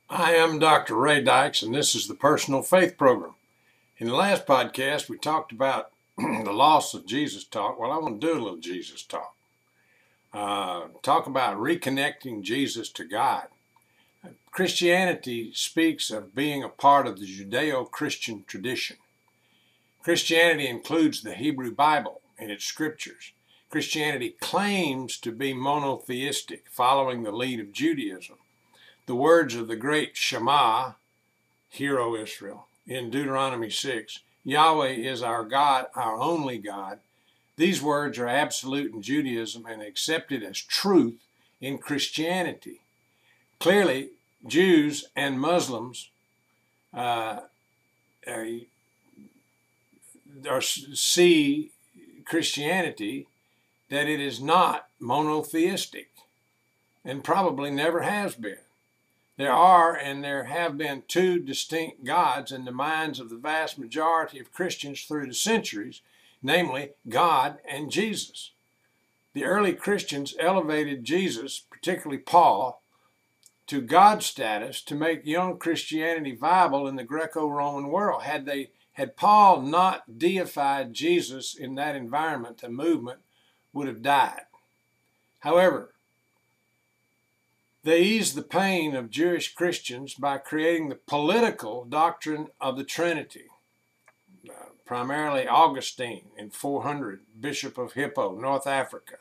I am Dr. Ray Dykes, and this is the Personal Faith Program. In the last podcast, we talked about the loss of Jesus talk. Well, I want to do a little Jesus talk. Talk about reconnecting Jesus to God. Christianity speaks of being a part of the Judeo-Christian tradition. Christianity includes the Hebrew Bible and its scriptures. Christianity claims to be monotheistic, following the lead of Judaism. The words of the great Shema, Hear, O Israel, in Deuteronomy 6, Yahweh is our God, our only God. These words are absolute in Judaism and accepted as truth in Christianity. Clearly, Jews and Muslims see Christianity that it is not monotheistic and probably never has been. There are and there have been two distinct gods in the minds of the vast majority of Christians through the centuries, namely God and Jesus. The early Christians elevated Jesus, particularly Paul, to God status to make young Christianity viable in the Greco-Roman world. Had Paul not deified Jesus in that environment, the movement would have died. However, they eased the pain of Jewish Christians by creating the political doctrine of the Trinity. Primarily Augustine in 400, Bishop of Hippo, North Africa,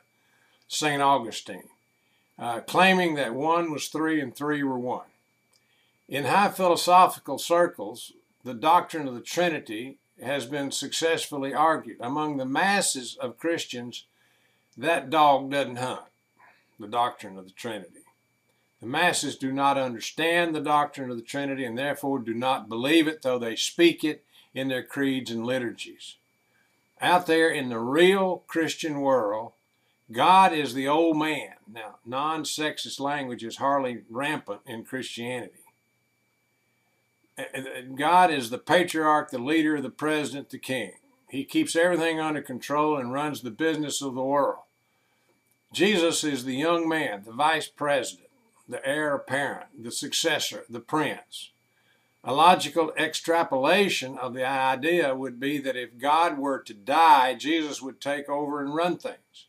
St. Augustine, claiming that one was three and three were one. In high philosophical circles, the doctrine of the Trinity has been successfully argued. Among the masses of Christians, that dog doesn't hunt, the doctrine of the Trinity. The masses do not understand the doctrine of the Trinity and therefore do not believe it, though they speak it in their creeds and liturgies. Out there in the real Christian world, God is the old man. Now, non-sexist language is hardly rampant in Christianity. God is the patriarch, the leader, the president, the king. He keeps everything under control and runs the business of the world. Jesus is the young man, the vice president, the heir apparent, the successor, the prince. A logical extrapolation of the idea would be that if God were to die, Jesus would take over and run things.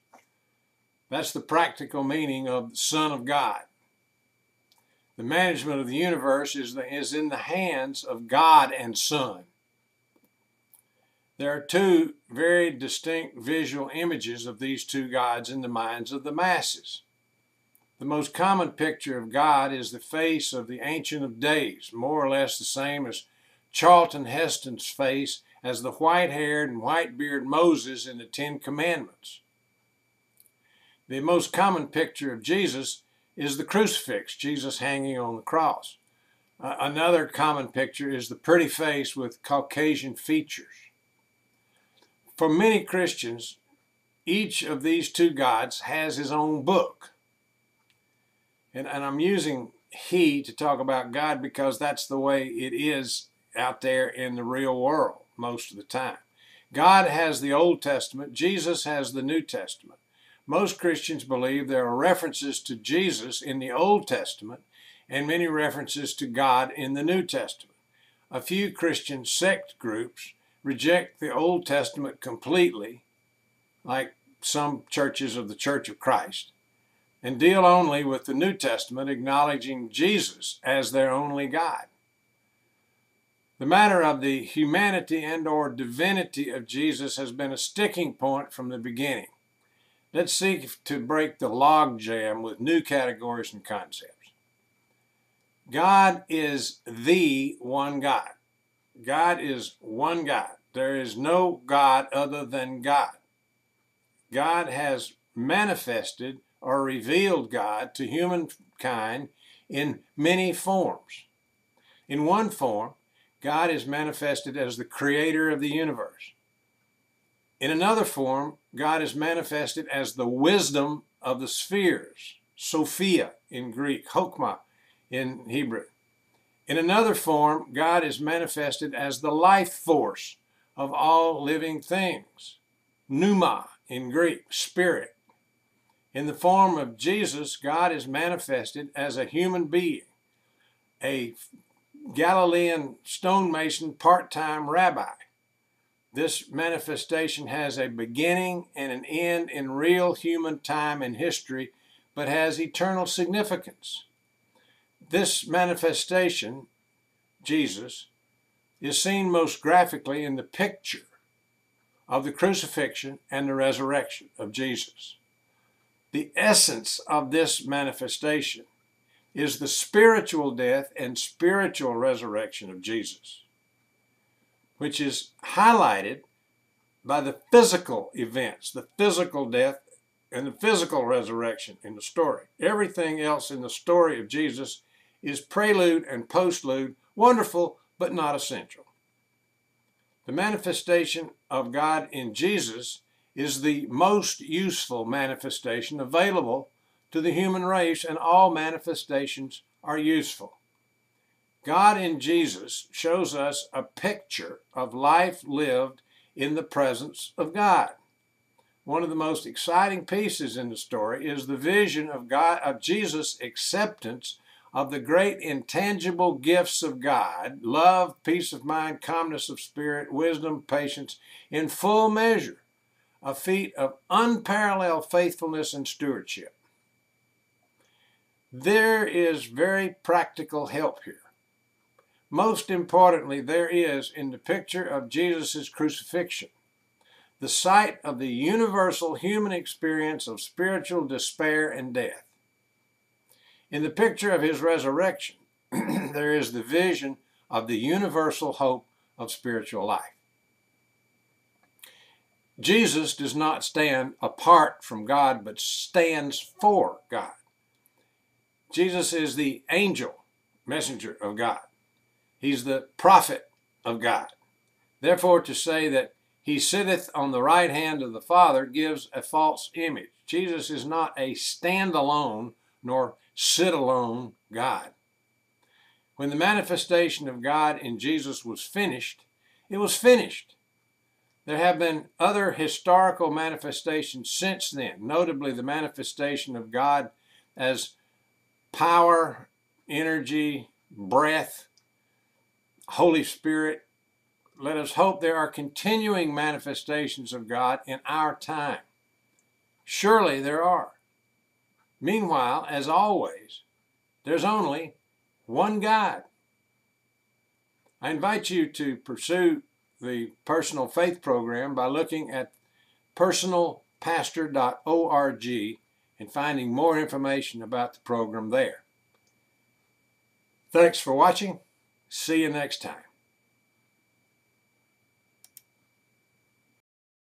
That's the practical meaning of the Son of God. The management of the universe is in the hands of God and Son. There are two very distinct visual images of these two gods in the minds of the masses. The most common picture of God is the face of the Ancient of Days, more or less the same as Charlton Heston's face as the white-haired and white-bearded Moses in the Ten Commandments. The most common picture of Jesus is the crucifix, Jesus hanging on the cross. Another common picture is the pretty face with Caucasian features. For many Christians, each of these two gods has his own book. And I'm using he to talk about God because that's the way it is out there in the real world most of the time. God has the Old Testament. Jesus has the New Testament. Most Christians believe there are references to Jesus in the Old Testament and many references to God in the New Testament. A few Christian sect groups reject the Old Testament completely, like some churches of the Church of Christ, and deal only with the New Testament, acknowledging Jesus as their only God. The matter of the humanity and or divinity of Jesus has been a sticking point from the beginning. Let's seek to break the logjam with new categories and concepts. God is the one God. God is one God. There is no God other than God. God has manifested or revealed God to humankind in many forms. In one form, God is manifested as the creator of the universe. In another form, God is manifested as the wisdom of the spheres, Sophia in Greek, Chokmah in Hebrew. In another form, God is manifested as the life force of all living things, pneuma in Greek, spirit. In the form of Jesus, God is manifested as a human being, a Galilean stonemason part-time rabbi. This manifestation has a beginning and an end in real human time and history, but has eternal significance. This manifestation, Jesus, is seen most graphically in the picture of the crucifixion and the resurrection of Jesus. The essence of this manifestation is the spiritual death and spiritual resurrection of Jesus, which is highlighted by the physical events, the physical death and the physical resurrection in the story. Everything else in the story of Jesus is prelude and postlude, wonderful but not essential. The manifestation of God in Jesus is the most useful manifestation available to the human race, and all manifestations are useful. God in Jesus shows us a picture of life lived in the presence of God. One of the most exciting pieces in the story is the vision of Jesus' acceptance of the great intangible gifts of God: love, peace of mind, calmness of spirit, wisdom, patience, in full measure, a feat of unparalleled faithfulness and stewardship. There is very practical help here. Most importantly, there is, in the picture of Jesus' crucifixion, the site of the universal human experience of spiritual despair and death. In the picture of his resurrection, there is the vision of the universal hope of spiritual life. Jesus does not stand apart from God, but stands for God. Jesus is the angel messenger of God. He's the prophet of God. Therefore, to say that he sitteth on the right hand of the Father gives a false image. Jesus is not a stand-alone nor sit-alone God. When the manifestation of God in Jesus was finished, it was finished. There have been other historical manifestations since then, notably the manifestation of God as power, energy, breath, Holy Spirit. Let us hope there are continuing manifestations of God in our time. Surely there are. Meanwhile, as always, there's only one God. I invite you to pursue the Personal Faith Program by looking at personalpastor.org and finding more information about the program there. Thanks for watching. See you next time.